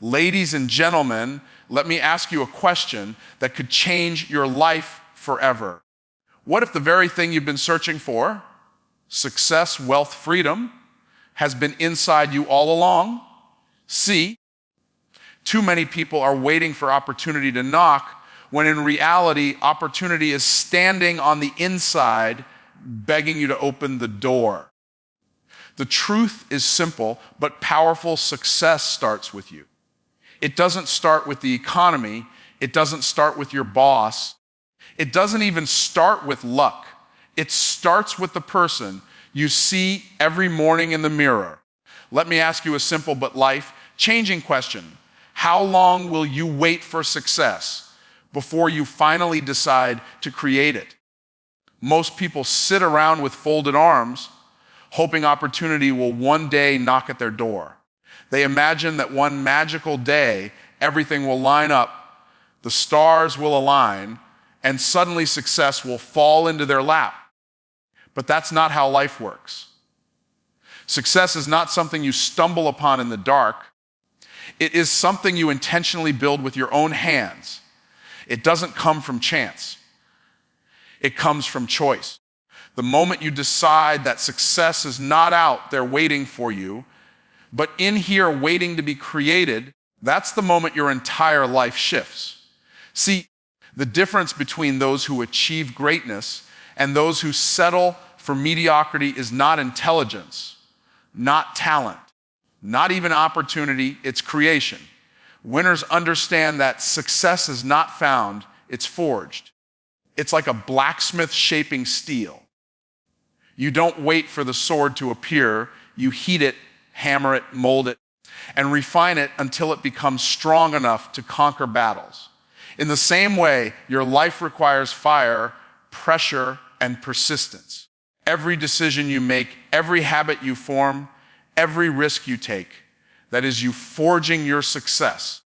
Ladies and gentlemen, let me ask you a question that could change your life forever. What if the very thing you've been searching for, success, wealth, freedom, has been inside you all along? See, too many people are waiting for opportunity to knock, when in reality, opportunity is standing on the inside, begging you to open the door. The truth is simple, but powerful. Success starts with you. It doesn't start with the economy. It doesn't start with your boss. It doesn't even start with luck. It starts with the person you see every morning in the mirror. Let me ask you a simple but life-changing question. How long will you wait for success before you finally decide to create it? Most people sit around with folded arms, hoping opportunity will one day knock at their door. They imagine that one magical day, everything will line up, the stars will align, and suddenly success will fall into their lap. But that's not how life works. Success is not something you stumble upon in the dark. It is something you intentionally build with your own hands. It doesn't come from chance. It comes from choice. The moment you decide that success is not out there waiting for you, but in here waiting to be created, that's the moment your entire life shifts. See, the difference between those who achieve greatness and those who settle for mediocrity is not intelligence, not talent, not even opportunity, it's creation. Winners understand that success is not found, it's forged. It's like a blacksmith shaping steel. You don't wait for the sword to appear, you heat it, hammer it, mold it, and refine it until it becomes strong enough to conquer battles. In the same way, your life requires fire, pressure, and persistence. Every decision you make, every habit you form, every risk you take, that is you forging your success.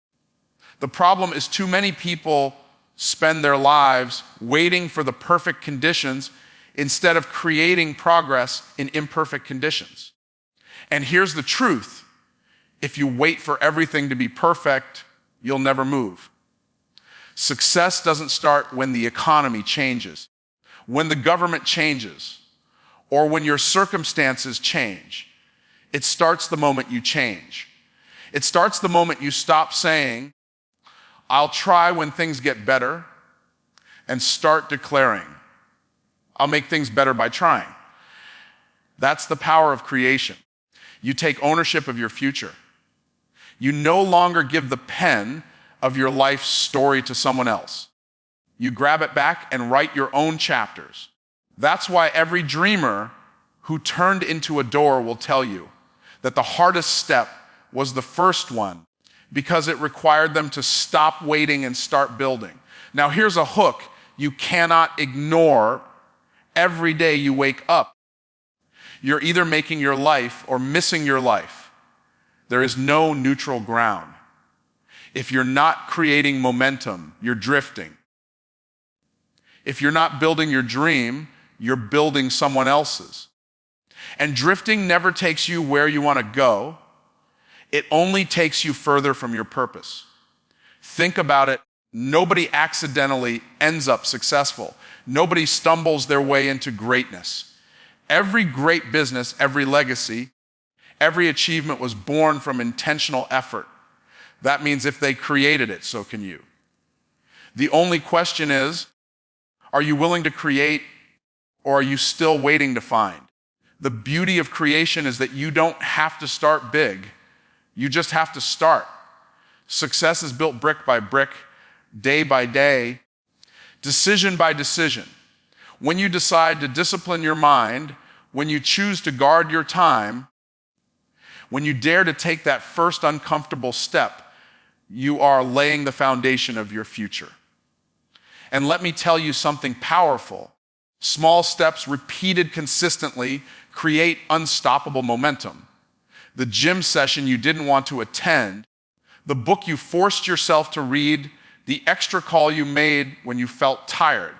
The problem is too many people spend their lives waiting for the perfect conditions instead of creating progress in imperfect conditions. And here's the truth. If you wait for everything to be perfect, you'll never move. Success doesn't start when the economy changes, when the government changes, or when your circumstances change. It starts the moment you change. It starts the moment you stop saying, I'll try when things get better, and start declaring, I'll make things better by trying. That's the power of creation. You take ownership of your future. You no longer give the pen of your life's story to someone else. You grab it back and write your own chapters. That's why every dreamer who turned into a door will tell you that the hardest step was the first one because it required them to stop waiting and start building. Now here's a hook you cannot ignore every day you wake up. You're either making your life or missing your life. There is no neutral ground. If you're not creating momentum, you're drifting. If you're not building your dream, you're building someone else's. And drifting never takes you where you want to go. It only takes you further from your purpose. Think about it. Nobody accidentally ends up successful. Nobody stumbles their way into greatness. Every great business, every legacy, every achievement was born from intentional effort. That means if they created it, so can you. The only question is, are you willing to create or are you still waiting to find? The beauty of creation is that you don't have to start big. You just have to start. Success is built brick by brick, day by day, decision by decision. When you decide to discipline your mind, when you choose to guard your time, when you dare to take that first uncomfortable step, you are laying the foundation of your future. And let me tell you something powerful. Small steps repeated consistently create unstoppable momentum. The gym session you didn't want to attend, the book you forced yourself to read, the extra call you made when you felt tired.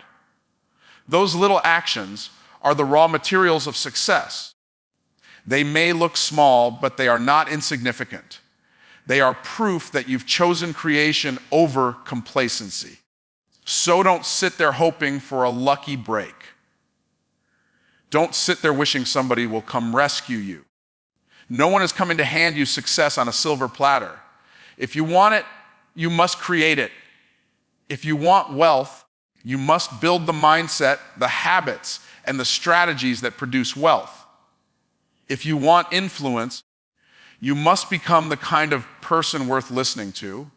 Those little actions are the raw materials of success. They may look small, but they are not insignificant. They are proof that you've chosen creation over complacency. So don't sit there hoping for a lucky break. Don't sit there wishing somebody will come rescue you. No one is coming to hand you success on a silver platter. If you want it, you must create it. If you want wealth, you must build the mindset, the habits, and the strategies that produce wealth. If you want influence, you must become the kind of person worth listening to.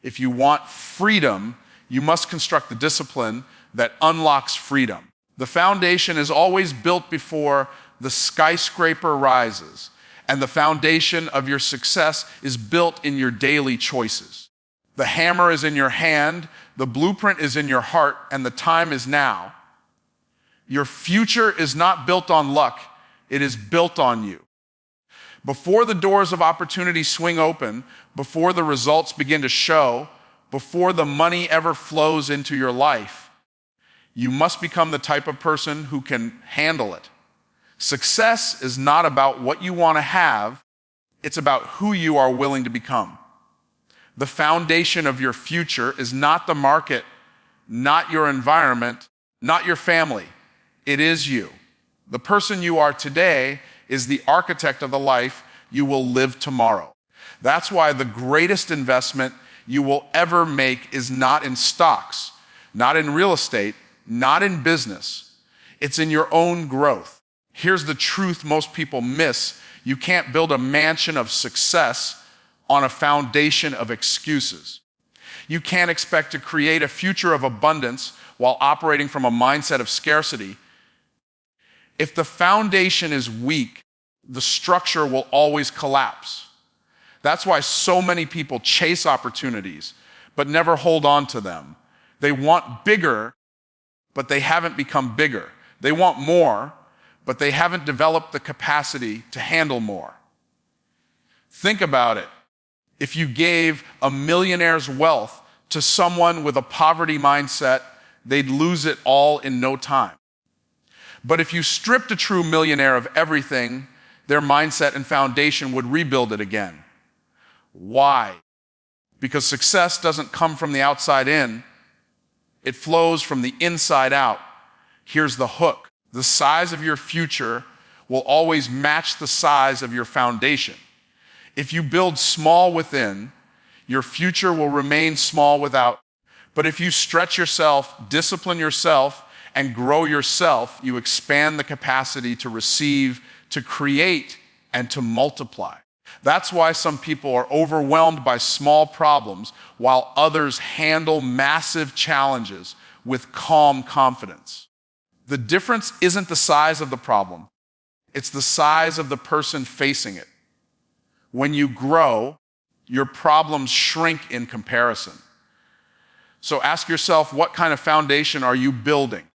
If you want freedom, you must construct the discipline that unlocks freedom. The foundation is always built before the skyscraper rises, and the foundation of your success is built in your daily choices. The hammer is in your hand, the blueprint is in your heart, and the time is now. Your future is not built on luck, it is built on you. Before the doors of opportunity swing open, before the results begin to show, before the money ever flows into your life, you must become the type of person who can handle it. Success is not about what you want to have, it's about who you are willing to become. The foundation of your future is not the market, not your environment, not your family. It is you. The person you are today is the architect of the life you will live tomorrow. That's why the greatest investment you will ever make is not in stocks, not in real estate, not in business. It's in your own growth. Here's the truth most people miss. You can't build a mansion of success on a foundation of excuses. You can't expect to create a future of abundance while operating from a mindset of scarcity. If the foundation is weak, the structure will always collapse. That's why so many people chase opportunities, but never hold on to them. They want bigger, but they haven't become bigger. They want more, but they haven't developed the capacity to handle more. Think about it. If you gave a millionaire's wealth to someone with a poverty mindset, they'd lose it all in no time. But if you stripped a true millionaire of everything, their mindset and foundation would rebuild it again. Why? Because success doesn't come from the outside in, it flows from the inside out. Here's the hook. The size of your future will always match the size of your foundation. If you build small within, your future will remain small without. But if you stretch yourself, discipline yourself, and grow yourself, you expand the capacity to receive, to create, and to multiply. That's why some people are overwhelmed by small problems while others handle massive challenges with calm confidence. The difference isn't the size of the problem, it's the size of the person facing it. When you grow, your problems shrink in comparison. So ask yourself, what kind of foundation are you building?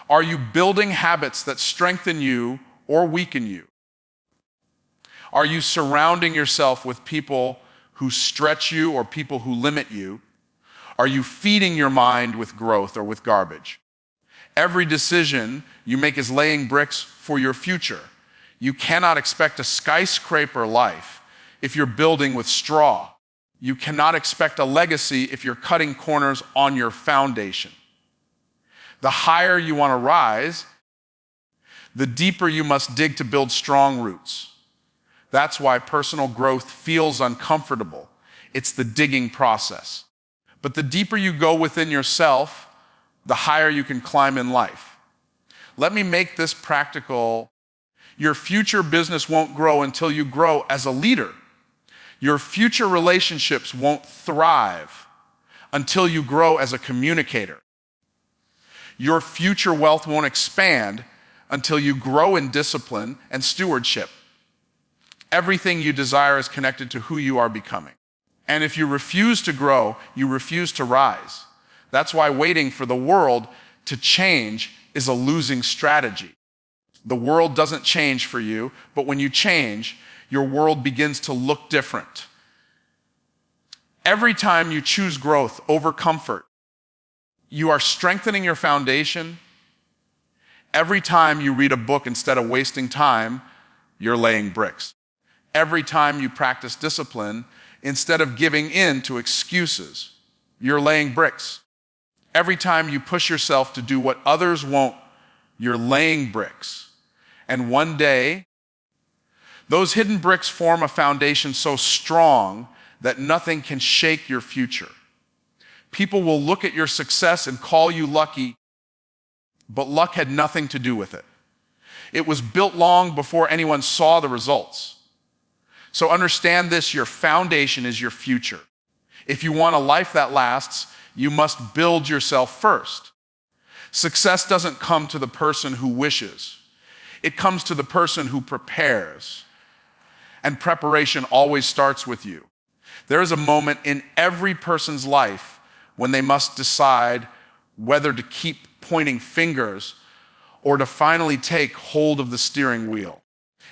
Are you building habits that strengthen you or weaken you? Are you surrounding yourself with people who stretch you or people who limit you? Are you feeding your mind with growth or with garbage? Every decision you make is laying bricks for your future. You cannot expect a skyscraper life if you're building with straw. You cannot expect a legacy if you're cutting corners on your foundation. The higher you want to rise, the deeper you must dig to build strong roots. That's why personal growth feels uncomfortable. It's the digging process. But the deeper you go within yourself, the higher you can climb in life. Let me make this practical. Your future business won't grow until you grow as a leader. Your future relationships won't thrive until you grow as a communicator. Your future wealth won't expand until you grow in discipline and stewardship. Everything you desire is connected to who you are becoming. And if you refuse to grow, you refuse to rise. That's why waiting for the world to change is a losing strategy. The world doesn't change for you, but when you change, your world begins to look different. Every time you choose growth over comfort, you are strengthening your foundation. Every time you read a book instead of wasting time, you're laying bricks. Every time you practice discipline, Instead of giving in to excuses, you're laying bricks. Every time you push yourself to do what others won't, you're laying bricks. And one day, those hidden bricks form a foundation so strong that nothing can shake your future. People will look at your success and call you lucky, but luck had nothing to do with it. It was built long before anyone saw the results. So understand this, your foundation is your future. If you want a life that lasts, you must build yourself first. Success doesn't come to the person who wishes. It comes to the person who prepares. And preparation always starts with you. There is a moment in every person's life when they must decide whether to keep pointing fingers or to finally take hold of the steering wheel.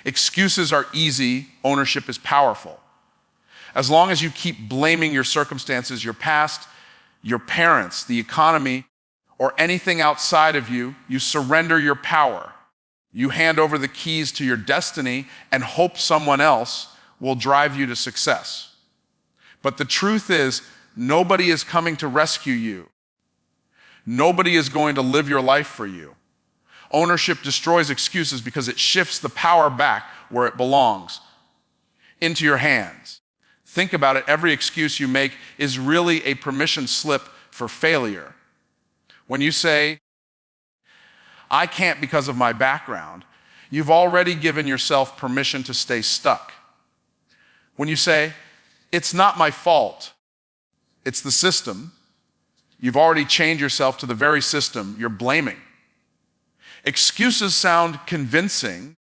Excuses are easy, ownership is powerful. As long as you keep blaming your circumstances, your past, your parents, the economy, or anything outside of you, you surrender your power. You hand over the keys to your destiny and hope someone else will drive you to success. But the truth is, nobody is coming to rescue you. Nobody is going to live your life for you. Ownership destroys excuses because it shifts the power back where it belongs, into your hands. Think about it, every excuse you make is really a permission slip for failure. When you say, I can't because of my background, you've already given yourself permission to stay stuck. When you say, it's not my fault, it's the system, you've already chained yourself to the very system you're blaming. Excuses sound convincing,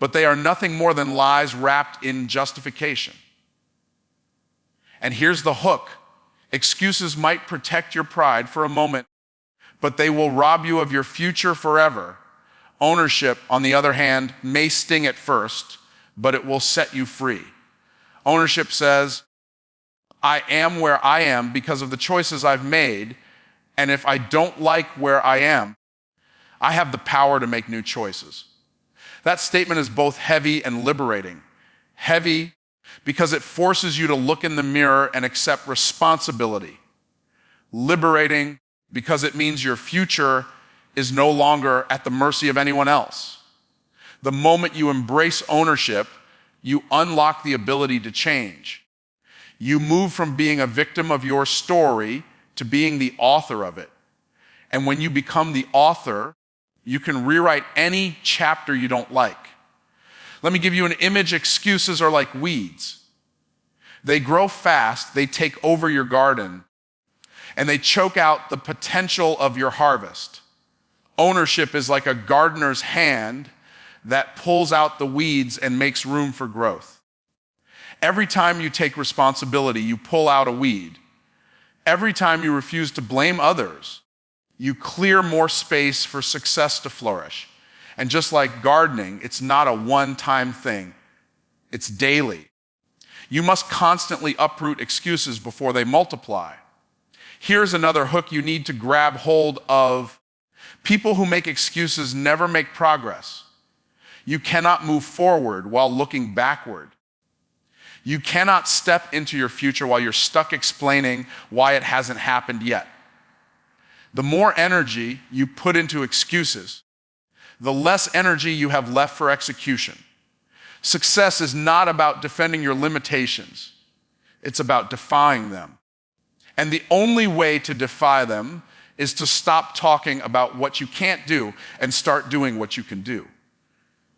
but they are nothing more than lies wrapped in justification. And here's the hook. Excuses might protect your pride for a moment, but they will rob you of your future forever. Ownership, on the other hand, may sting at first, but it will set you free. Ownership says, I am where I am because of the choices I've made, and if I don't like where I am, I have the power to make new choices. That statement is both heavy and liberating. Heavy because it forces you to look in the mirror and accept responsibility. Liberating because it means your future is no longer at the mercy of anyone else. The moment you embrace ownership, you unlock the ability to change. You move from being a victim of your story to being the author of it. And when you become the author, you can rewrite any chapter you don't like. Let me give you an image. Excuses are like weeds. They grow fast, they take over your garden, and they choke out the potential of your harvest. Ownership is like a gardener's hand that pulls out the weeds and makes room for growth. Every time you take responsibility, you pull out a weed. Every time you refuse to blame others, you clear more space for success to flourish. And just like gardening, it's not a one-time thing. It's daily. You must constantly uproot excuses before they multiply. Here's another hook you need to grab hold of. People who make excuses never make progress. You cannot move forward while looking backward. You cannot step into your future while you're stuck explaining why it hasn't happened yet. The more energy you put into excuses, the less energy you have left for execution. Success is not about defending your limitations. It's about defying them. And the only way to defy them is to stop talking about what you can't do and start doing what you can do.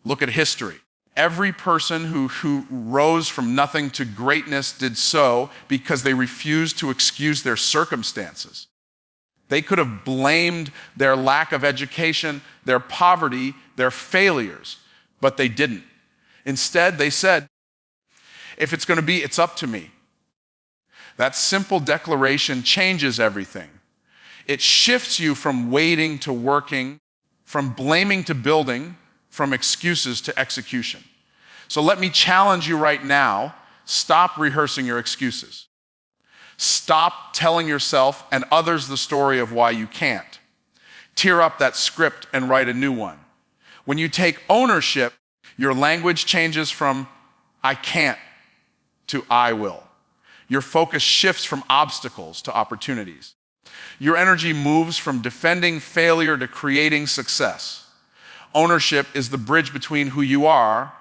Look at history. Every person who rose from nothing to greatness did so because they refused to excuse their circumstances. They could have blamed their lack of education, their poverty, their failures, but they didn't. Instead, they said, if it's going to be, it's up to me. That simple declaration changes everything. It shifts you from waiting to working, from blaming to building, from excuses to execution. So let me challenge you right now, stop rehearsing your excuses. Stop telling yourself and others the story of why you can't. Tear up that script and write a new one. When you take ownership, your language changes from I can't to I will. Your focus shifts from obstacles to opportunities. Your energy moves from defending failure to creating success. Ownership is the bridge between who you are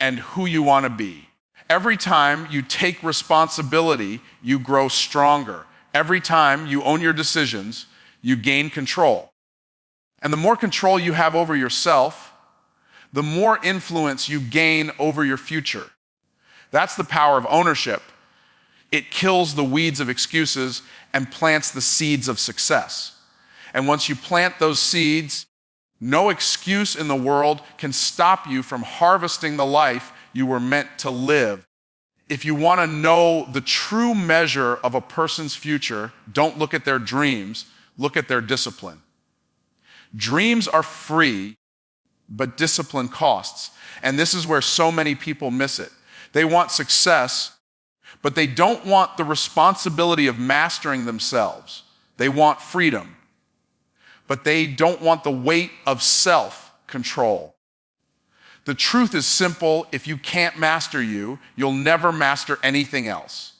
and who you want to be. Every time you take responsibility, you grow stronger. Every time you own your decisions, you gain control. And the more control you have over yourself, the more influence you gain over your future. That's the power of ownership. It kills the weeds of excuses and plants the seeds of success. And once you plant those seeds, no excuse in the world can stop you from harvesting the life you were meant to live. If you want to know the true measure of a person's future, don't look at their dreams, look at their discipline. Dreams are free, but discipline costs. And this is where so many people miss it. They want success, but they don't want the responsibility of mastering themselves. They want freedom, but they don't want the weight of self-control. The truth is simple. If you can't master you, you'll never master anything else.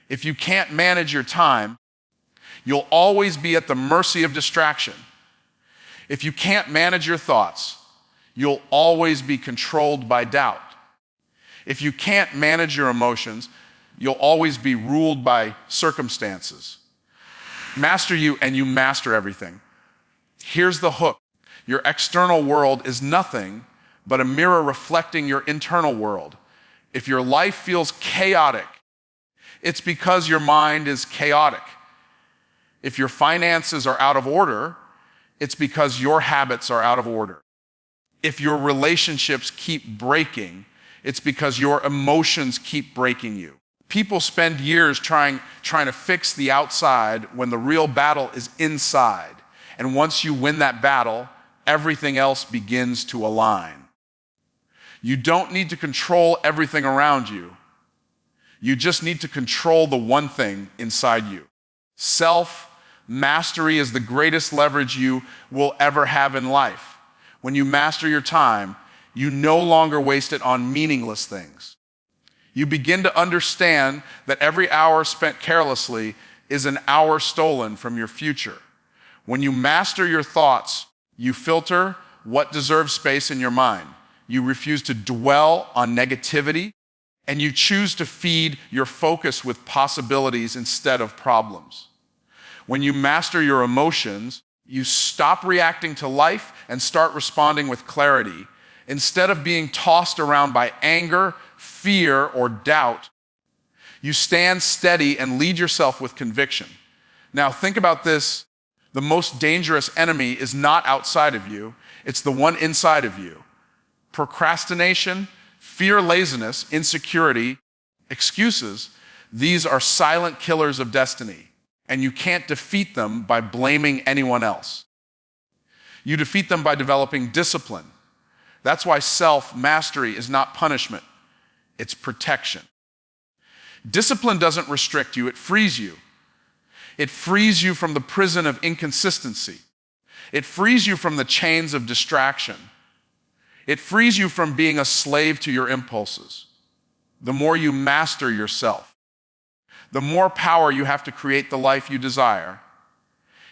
If you can't manage your time, you'll always be at the mercy of distraction. If you can't manage your thoughts, you'll always be controlled by doubt. If you can't manage your emotions, you'll always be ruled by circumstances. Master you and you master everything. Here's the hook. Your external world is nothing but a mirror reflecting your internal world. If your life feels chaotic, it's because your mind is chaotic. If your finances are out of order, it's because your habits are out of order. If your relationships keep breaking, it's because your emotions keep breaking you. People spend years trying to fix the outside when the real battle is inside. And once you win that battle, everything else begins to align. You don't need to control everything around you. You just need to control the one thing inside you. Self-mastery is the greatest leverage you will ever have in life. When you master your time, you no longer waste it on meaningless things. You begin to understand that every hour spent carelessly is an hour stolen from your future. When you master your thoughts, you filter what deserves space in your mind. You refuse to dwell on negativity, and you choose to feed your focus with possibilities instead of problems. When you master your emotions, you stop reacting to life and start responding with clarity. Instead of being tossed around by anger, fear, or doubt, you stand steady and lead yourself with conviction. Now think about this. The most dangerous enemy is not outside of you. It's the one inside of you. Procrastination, fear, laziness, insecurity, excuses, these are silent killers of destiny, and you can't defeat them by blaming anyone else. You defeat them by developing discipline. That's why self-mastery is not punishment, it's protection. Discipline doesn't restrict you, it frees you. It frees you from the prison of inconsistency. It frees you from the chains of distraction. It frees you from being a slave to your impulses. The more you master yourself, the more power you have to create the life you desire.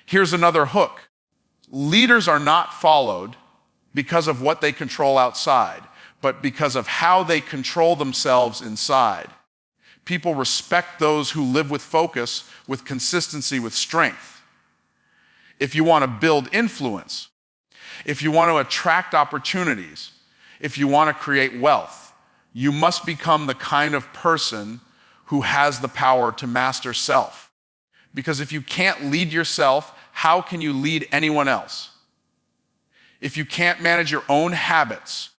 Here's another hook. Leaders are not followed because of what they control outside, but because of how they control themselves inside. People respect those who live with focus, with consistency, with strength. If you want to build influence, if you want to attract opportunities, if you want to create wealth, you must become the kind of person who has the power to master self. Because if you can't lead yourself, how can you lead anyone else? If you can't manage your own habits,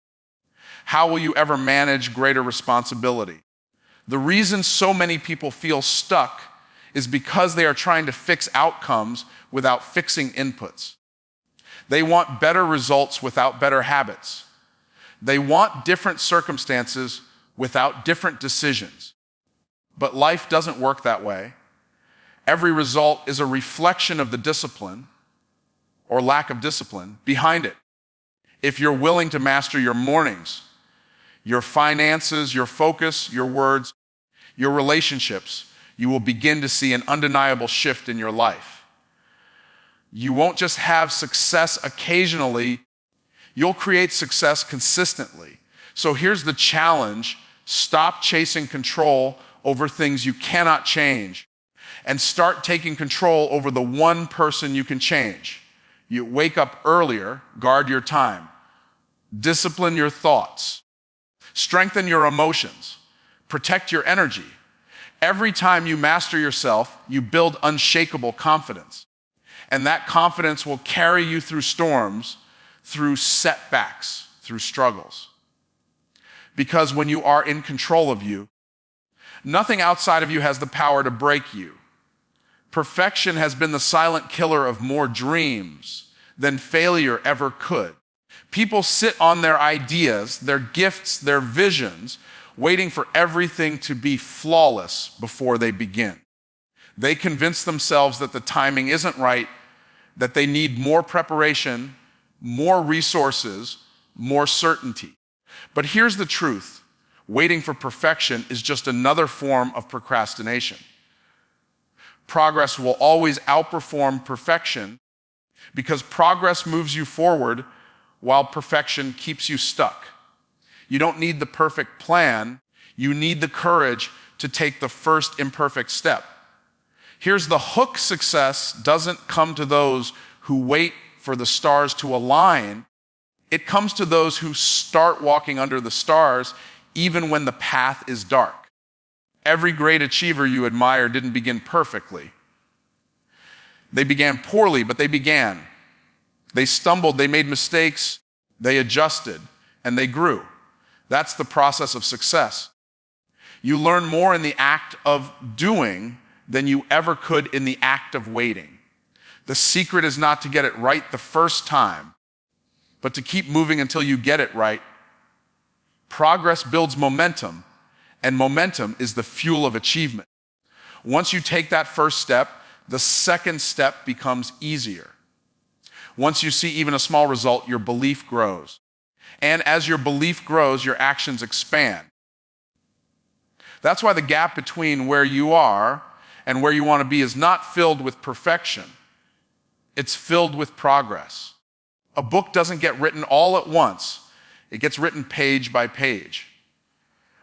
how will you ever manage greater responsibility? The reason so many people feel stuck is because they are trying to fix outcomes without fixing inputs. They want better results without better habits. They want different circumstances without different decisions. But life doesn't work that way. Every result is a reflection of the discipline or lack of discipline behind it. If you're willing to master your mornings, your finances, your focus, your words, your relationships, you will begin to see an undeniable shift in your life. You won't just have success occasionally, you'll create success consistently. So here's the challenge: stop chasing control over things you cannot change and start taking control over the one person you can change. You wake up earlier, guard your time, discipline your thoughts, strengthen your emotions, protect your energy. Every time you master yourself, you build unshakable confidence. And that confidence will carry you through storms, through setbacks, through struggles. Because when you are in control of you, nothing outside of you has the power to break you. Perfection has been the silent killer of more dreams than failure ever could. People sit on their ideas, their gifts, their visions, waiting for everything to be flawless before they begin. They convince themselves that the timing isn't right, that they need more preparation, more resources, more certainty. But here's the truth: waiting for perfection is just another form of procrastination. Progress will always outperform perfection because progress moves you forward while perfection keeps you stuck. You don't need the perfect plan, you need the courage to take the first imperfect step. Here's the hook: success doesn't come to those who wait for the stars to align. It comes to those who start walking under the stars even when the path is dark. Every great achiever you admire didn't begin perfectly. They began poorly, but they began. They stumbled, they made mistakes, they adjusted, and they grew. That's the process of success. You learn more in the act of doing than you ever could in the act of waiting. The secret is not to get it right the first time, but to keep moving until you get it right. Progress builds momentum, and momentum is the fuel of achievement. Once you take that first step, the second step becomes easier. Once you see even a small result, your belief grows. And as your belief grows, your actions expand. That's why the gap between where you are and where you want to be is not filled with perfection. It's filled with progress. A book doesn't get written all at once. It gets written page by page.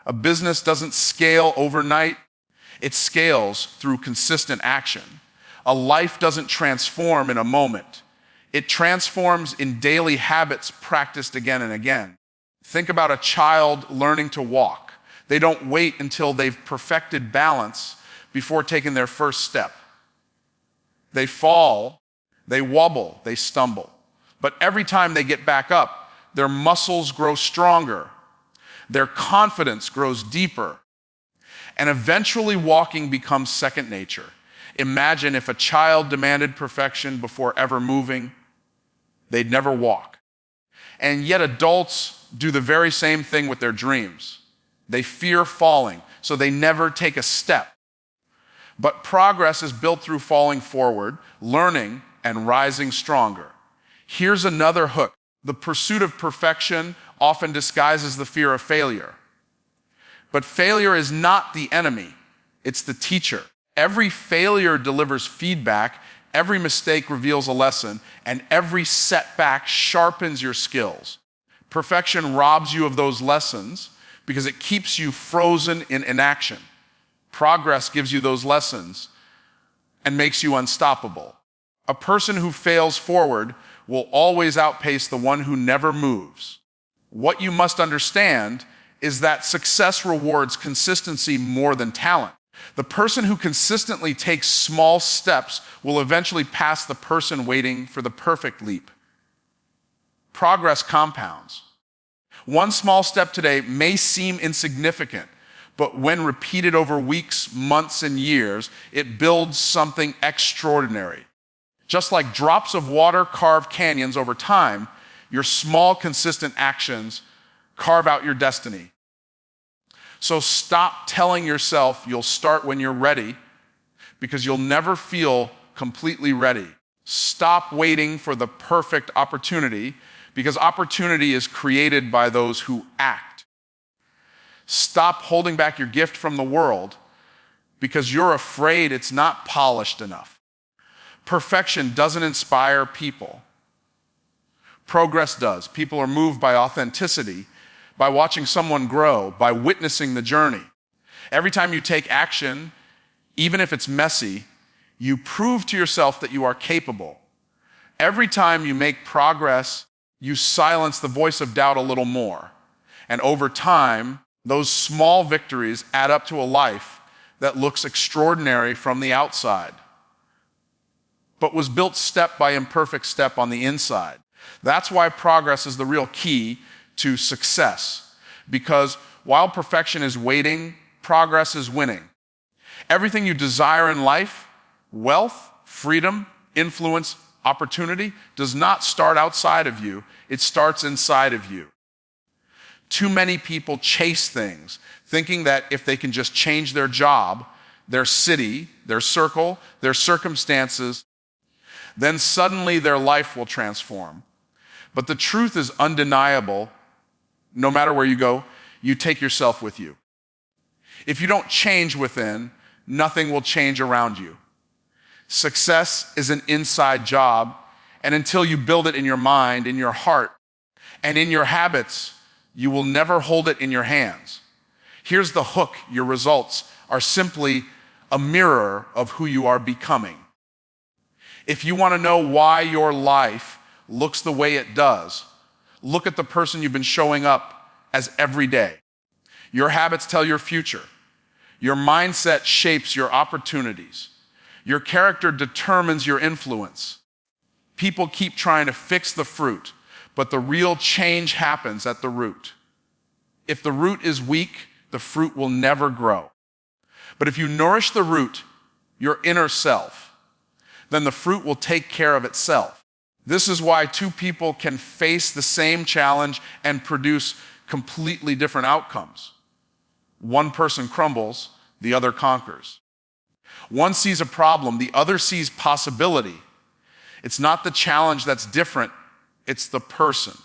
A business doesn't scale overnight. It scales through consistent action. A life doesn't transform in a moment. It transforms in daily habits practiced again and again. Think about a child learning to walk. They don't wait until they've perfected balance before taking their first step. They fall, they wobble, they stumble. But every time they get back up, their muscles grow stronger. Their confidence grows deeper. And eventually walking becomes second nature. Imagine if a child demanded perfection before ever moving, they'd never walk. And yet adults do the very same thing with their dreams. They fear falling, so they never take a step. But progress is built through falling forward, learning, and rising stronger. Here's another hook. The pursuit of perfection often disguises the fear of failure. But failure is not the enemy, it's the teacher. Every failure delivers feedback, every mistake reveals a lesson, and every setback sharpens your skills. Perfection robs you of those lessons because it keeps you frozen in inaction. Progress gives you those lessons and makes you unstoppable. A person who fails forward will always outpace the one who never moves. What you must understand is that success rewards consistency more than talent. The person who consistently takes small steps will eventually pass the person waiting for the perfect leap. Progress compounds. One small step today may seem insignificant, but when repeated over weeks, months, and years, it builds something extraordinary. Just like drops of water carve canyons over time, your small, consistent actions carve out your destiny. So stop telling yourself you'll start when you're ready, because you'll never feel completely ready. Stop waiting for the perfect opportunity, because opportunity is created by those who act. Stop holding back your gift from the world, because you're afraid it's not polished enough. Perfection doesn't inspire people. Progress does. People are moved by authenticity, by watching someone grow, by witnessing the journey. Every time you take action, even if it's messy, you prove to yourself that you are capable. Every time you make progress, you silence the voice of doubt a little more. And over time, those small victories add up to a life that looks extraordinary from the outside, but was built step by imperfect step on the inside. That's why progress is the real key to success, because while perfection is waiting, progress is winning. Everything you desire in life, wealth, freedom, influence, opportunity, does not start outside of you. It starts inside of you. Too many people chase things, thinking that if they can just change their job, their city, their circle, their circumstances, then suddenly their life will transform. But the truth is undeniable. No matter where you go, you take yourself with you. If you don't change within, nothing will change around you. Success is an inside job, and until you build it in your mind, in your heart, and in your habits, you will never hold it in your hands. Here's the hook: your results are simply a mirror of who you are becoming. If you want to know why your life looks the way it does, look at the person you've been showing up as every day. Your habits tell your future. Your mindset shapes your opportunities. Your character determines your influence. People keep trying to fix the fruit, but the real change happens at the root. If the root is weak, the fruit will never grow. But if you nourish the root, your inner self, then the fruit will take care of itself. This is why two people can face the same challenge and produce completely different outcomes. One person crumbles, the other conquers. One sees a problem, the other sees possibility. It's not the challenge that's different, it's the person.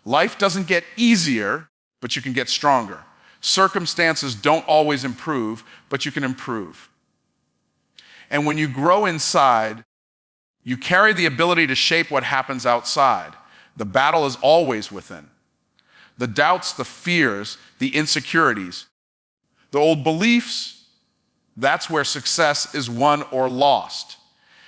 Life doesn't get easier, but you can get stronger. Circumstances don't always improve, but you can improve. And when you grow inside, you carry the ability to shape what happens outside. The battle is always within. The doubts, the fears, the insecurities, the old beliefs, that's where success is won or lost.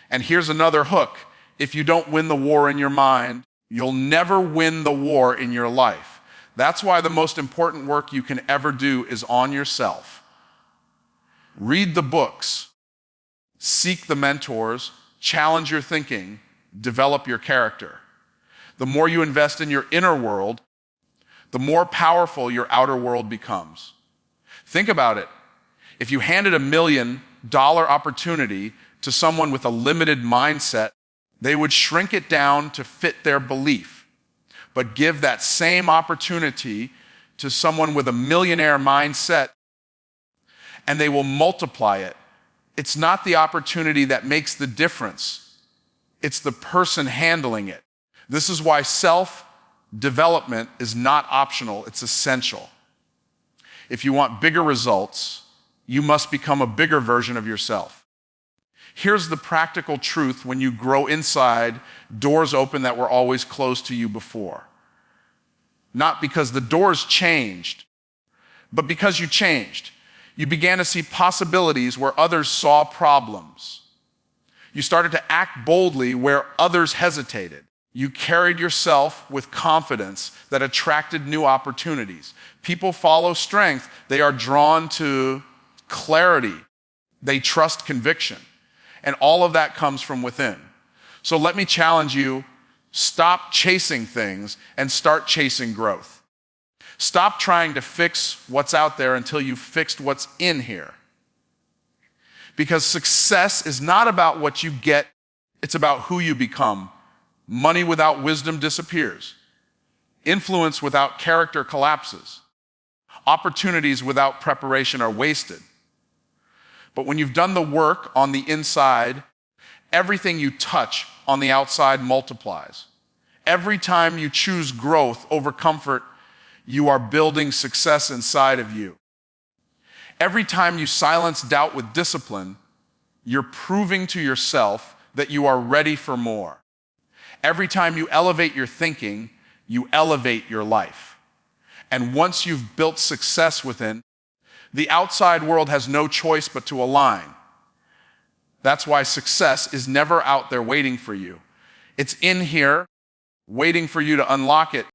And here's another hook: if you don't win the war in your mind, you'll never win the war in your life. That's why the most important work you can ever do is on yourself. Read the books, seek the mentors, challenge your thinking, develop your character. The more you invest in your inner world, the more powerful your outer world becomes. Think about it. If you handed $1 million opportunity to someone with a limited mindset, they would shrink it down to fit their belief. But give that same opportunity to someone with a millionaire mindset, and they will multiply it. It's not the opportunity that makes the difference. It's the person handling it. This is why self-development is not optional, it's essential. If you want bigger results, you must become a bigger version of yourself. Here's the practical truth: when you grow inside, doors open that were always closed to you before. Not because the doors changed, but because you changed. You began to see possibilities where others saw problems. You started to act boldly where others hesitated. You carried yourself with confidence that attracted new opportunities. People follow strength. They are drawn to clarity. They trust conviction. And all of that comes from within. So let me challenge you: stop chasing things and start chasing growth. Stop trying to fix what's out there until you've fixed what's in here. Because success is not about what you get, it's about who you become. Money without wisdom disappears. Influence without character collapses. Opportunities without preparation are wasted. But when you've done the work on the inside, everything you touch on the outside multiplies. Every time you choose growth over comfort, you are building success inside of you. Every time you silence doubt with discipline, you're proving to yourself that you are ready for more. Every time you elevate your thinking, you elevate your life. And once you've built success within, the outside world has no choice but to align. That's why success is never out there waiting for you. It's in here, waiting for you to unlock it